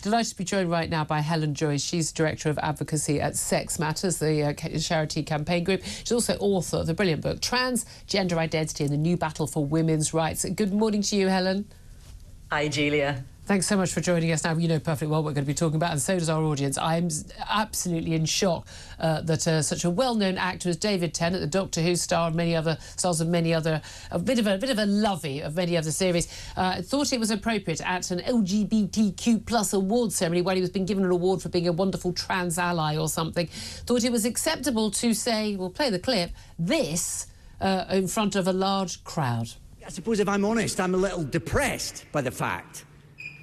Delighted to be joined right now by Helen Joyce. She's Director of Advocacy at Sex Matters, the charity campaign group. She's also author of the brilliant book, Transgender Identity and the New Battle for Women's Rights. Good morning to you, Helen. Hi, Julia. Thanks so much for joining us. Now, you know perfectly well what we're going to be talking about, and so does our audience. I'm absolutely in shock that such a well-known actor as David Tennant, the Doctor Who star, and many other stars of many other, a bit of a lovey of many other series, thought it was appropriate at an LGBTQ+ award ceremony where he was being given an award for being a wonderful trans ally or something. Thought it was acceptable to say, we'll play the clip, this in front of a large crowd. I suppose if I'm honest, I'm a little depressed by the fact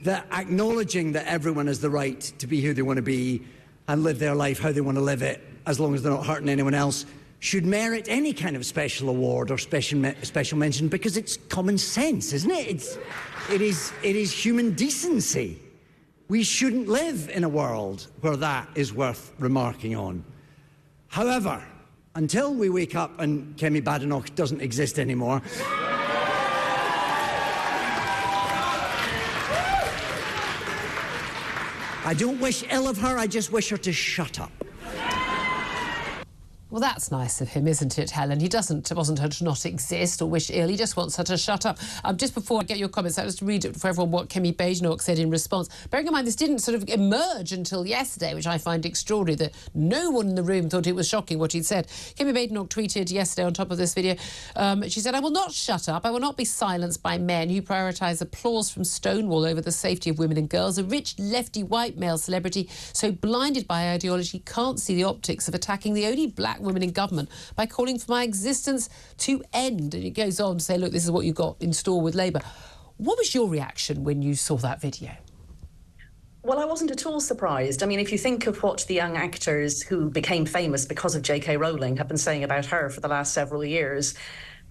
that acknowledging that everyone has the right to be who they want to be and live their life how they want to live it, as long as they're not hurting anyone else, should merit any kind of special award or special mention, because it's common sense, isn't it? It is human decency. We shouldn't live in a world where that is worth remarking on. However, until we wake up and Kemi Badenoch doesn't exist anymore, I don't wish ill of her, I just wish her to shut up. Well, that's nice of him, isn't it, Helen? He wasn't her to not exist or wish ill. He just wants her to shut up. Just before I get your comments, I'll just read it for everyone what Kemi Badenoch said in response. Bearing in mind, this didn't sort of emerge until yesterday, which I find extraordinary, that no one in the room thought it was shocking what he'd said. Kemi Badenoch tweeted yesterday on top of this video, she said, "I will not shut up. I will not be silenced by men who prioritise applause from Stonewall over the safety of women and girls. A rich, lefty, white male celebrity so blinded by ideology can't see the optics of attacking the only black women in government by calling for my existence to end." And it goes on to say, look, this is what you've got in store with Labour. What was your reaction when you saw that video? Well, I wasn't at all surprised. I mean, if you think of what the young actors who became famous because of J.K. Rowling have been saying about her for the last several years,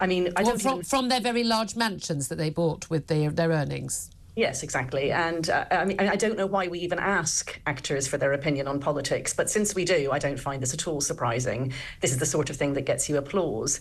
I mean, I don't from their very large mansions that they bought with their earnings. Yes, exactly. And I mean, I don't know why we even ask actors for their opinion on politics, but since we do, I don't find this at all surprising. This is the sort of thing that gets you applause.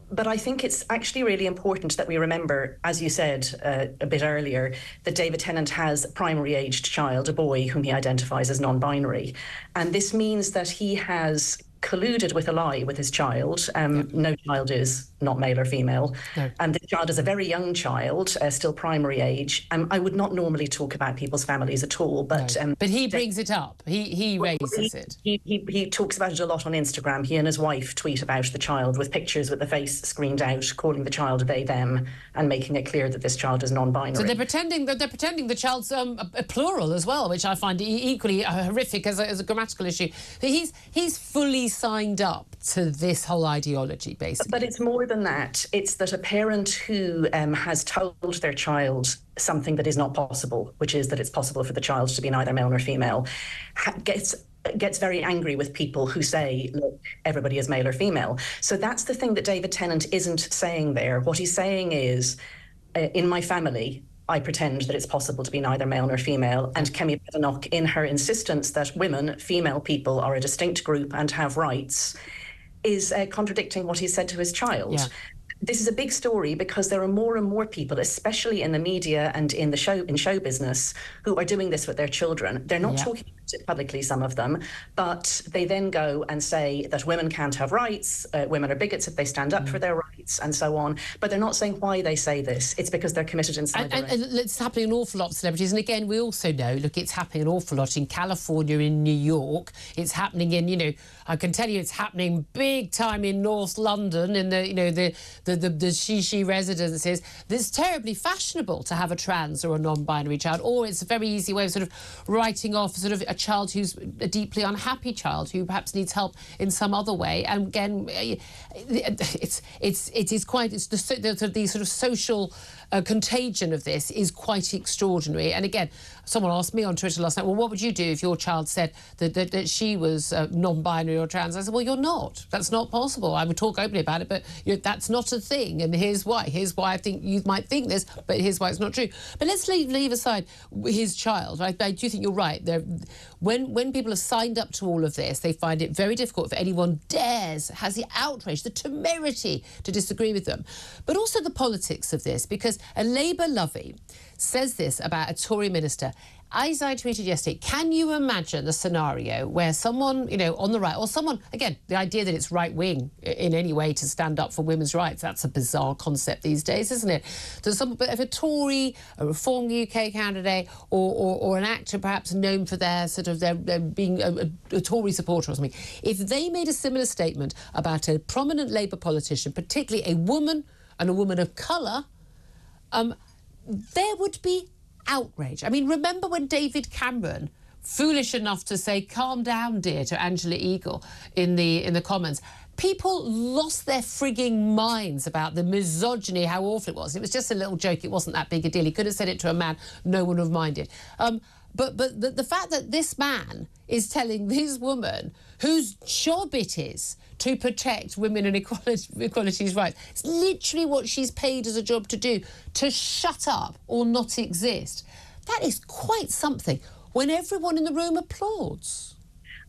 But I think it's actually really important that we remember, as you said a bit earlier, that David Tennant has a primary-aged child, a boy whom he identifies as non-binary. And this means that he has colluded with a lie with his child. No child is not male or female. No. And the child is a very young child, still primary age. I would not normally talk about people's families at all, but... No. But he brings it up. He raises it. He talks about it a lot on Instagram. He and his wife tweet about the child with pictures with the face screened out, calling the child they, them, and making it clear that this child is non-binary. So they're pretending the child's a plural as well, which I find equally horrific as a grammatical issue. But he's fully signed up to this whole ideology, basically. But it's more than that. It's that a parent who has told their child something that is not possible, which is that it's possible for the child to be neither male nor female, gets very angry with people who say, look, everybody is male or female. So that's the thing that David Tennant isn't saying there. What he's saying is, in my family, I pretend that it's possible to be neither male nor female, and Kemi Badenoch, in her insistence that women, female people, are a distinct group and have rights, is contradicting what he said to his child. Yeah. This is a big story because there are more and more people, especially in the media and in show business, who are doing this with their children. They're not talking about it publicly, some of them, but they then go and say that women can't have rights, women are bigots if they stand up for their rights, and so on. But they're not saying why they say this. It's because they're committed inside their and it's happening an awful lot of celebrities. And again, we also know, look, it's happening an awful lot in California, in New York. It's happening in, you know, I can tell you it's happening big time in North London, in the, you know, the she residences. It's terribly fashionable to have a trans or a non-binary child, or it's a very easy way of sort of writing off sort of a child who's a deeply unhappy child who perhaps needs help in some other way. And again, the sort of social contagion of this is quite extraordinary. And again, someone asked me on Twitter last night, well, what would you do if your child said that she was non-binary or trans? I said, well, you're not. That's not possible. I would talk openly about it, but that's not a thing. And here's why. Here's why I think you might think this, but here's why it's not true. But let's leave aside his child. I do think you're right. When people have signed up to all of this, they find it very difficult if anyone has the outrage, the temerity to disagree with them. But also the politics of this, because a Labour lovey says this about a Tory minister, as I tweeted yesterday, can you imagine the scenario where someone, you know, on the right, or someone, again, the idea that it's right-wing in any way to stand up for women's rights, that's a bizarre concept these days, isn't it? So if a Tory, a Reform UK candidate, or an actor perhaps known for their sort of their being a Tory supporter or something, if they made a similar statement about a prominent Labour politician, particularly a woman and a woman of colour, there would be outrage. I mean, remember when David Cameron, foolish enough to say, calm down, dear, to Angela Eagle in the comments, people lost their frigging minds about the misogyny, how awful it was. It was just a little joke. It wasn't that big a deal. He could have said it to a man. No one would have minded. But the fact that this man is telling this woman whose job it is to protect women and equality's rights, it's literally what she's paid as a job to do, to shut up or not exist. That is quite something when everyone in the room applauds.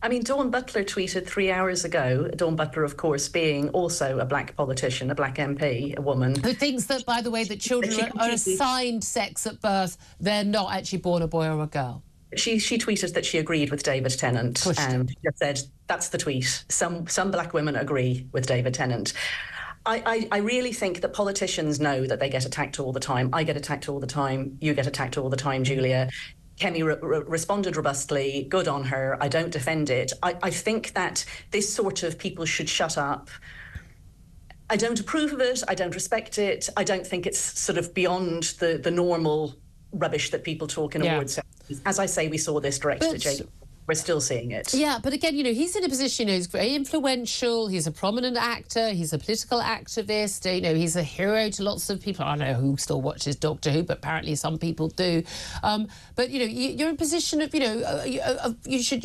I mean, Dawn Butler tweeted 3 hours ago, Dawn Butler, of course, being also a black politician, a black MP, a woman. Who thinks that, by the way, that children are assigned sex at birth, they're not actually born a boy or a girl. She tweeted that she agreed with David Tennant and just said, that's the tweet. Some black women agree with David Tennant. I really think that politicians know that they get attacked all the time. I get attacked all the time. You get attacked all the time, Julia. Kemi responded robustly. Good on her. I don't defend it. I think that this sort of people should shut up. I don't approve of it. I don't respect it. I don't think it's sort of beyond the normal rubbish that people talk in awards ceremonies. As I say, we saw this directed at Jacob. We're still seeing it. Yeah, but again, you know, he's in a position, you know, he's very influential, he's a prominent actor, he's a political activist, you know, he's a hero to lots of people. I don't know who still watches Doctor Who, but apparently some people do. But, you know, you're in a position of, you know, you should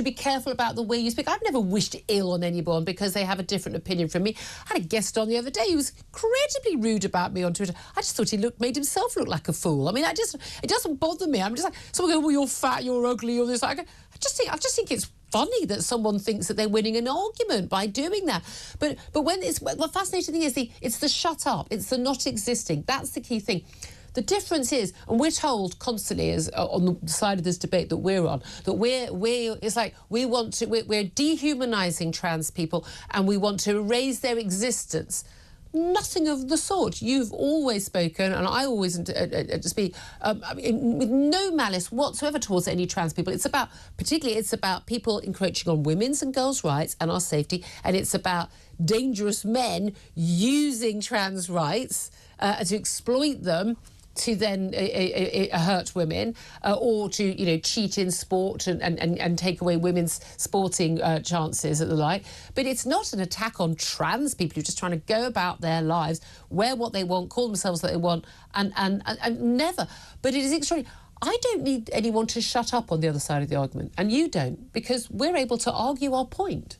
be careful about the way you speak. I've never wished ill on anyone because they have a different opinion from me. I had a guest on the other day who was incredibly rude about me on Twitter. I just thought he made himself look like a fool. I mean, it doesn't bother me. I'm just like, someone goes, well, you're fat, you're ugly, you're this. I just think it's funny that someone thinks that they're winning an argument by doing that. But when the fascinating thing is it's the shut up, it's the not existing. That's the key thing. The difference is, and we're told constantly, as on the side of this debate that we're on, that we're dehumanising trans people and we want to erase their existence. Nothing of the sort. You've always spoken, and I always speak, with no malice whatsoever towards any trans people. It's about people encroaching on women's and girls' rights and our safety, and it's about dangerous men using trans rights to exploit them to then hurt women or to, you know, cheat in sport and take away women's sporting chances and the like. But it's not an attack on trans people who are just trying to go about their lives, wear what they want, call themselves what they want, and never. But it is extraordinary. I don't need anyone to shut up on the other side of the argument, and you don't, because we're able to argue our point.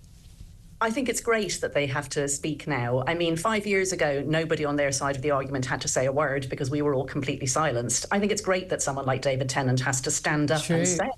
I think it's great that they have to speak now. I mean, 5 years ago, nobody on their side of the argument had to say a word because we were all completely silenced. I think it's great that someone like David Tennant has to stand up and say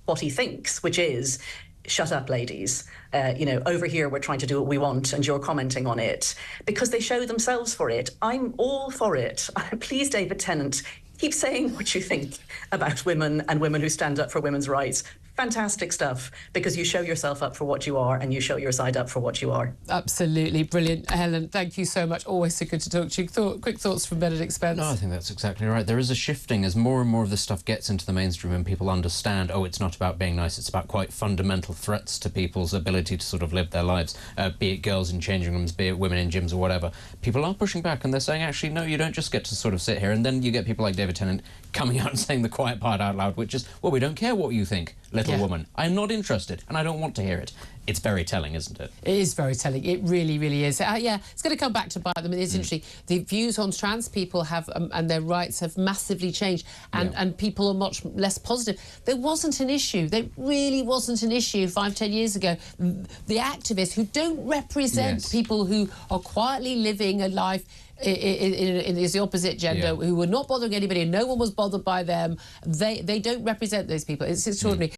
what he thinks, which is, shut up, ladies. You know, over here, we're trying to do what we want and you're commenting on it, because they show themselves for it. I'm all for it. Please, David Tennant, keep saying what you think about women and women who stand up for women's rights. Fantastic stuff, because you show yourself up for what you are and you show your side up for what you are. Absolutely brilliant. Helen, thank you so much. Always so good to talk to you. Quick thoughts from Benedict Spence? No, I think that's exactly right. There is a shifting as more and more of this stuff gets into the mainstream and people understand, oh, it's not about being nice, it's about quite fundamental threats to people's ability to sort of live their lives, be it girls in changing rooms, be it women in gyms or whatever. People are pushing back and they're saying, actually, no, you don't just get to sort of sit here. And then you get people like David Tennant coming out and saying the quiet part out loud, which is, well, we don't care what you think, little woman. I'm not interested and I don't want to hear it. It's very telling, isn't it? It is very telling. It really, really is. Yeah, it's going to come back to bite them. It's interesting. The views on trans people have and their rights have massively changed, and people are much less positive. There wasn't an issue. There really wasn't an issue 5-10 years ago. The activists who don't represent people who are quietly living a life in the opposite gender, who were not bothering anybody, and no one was bothered by them. They don't represent those people. It's extraordinary.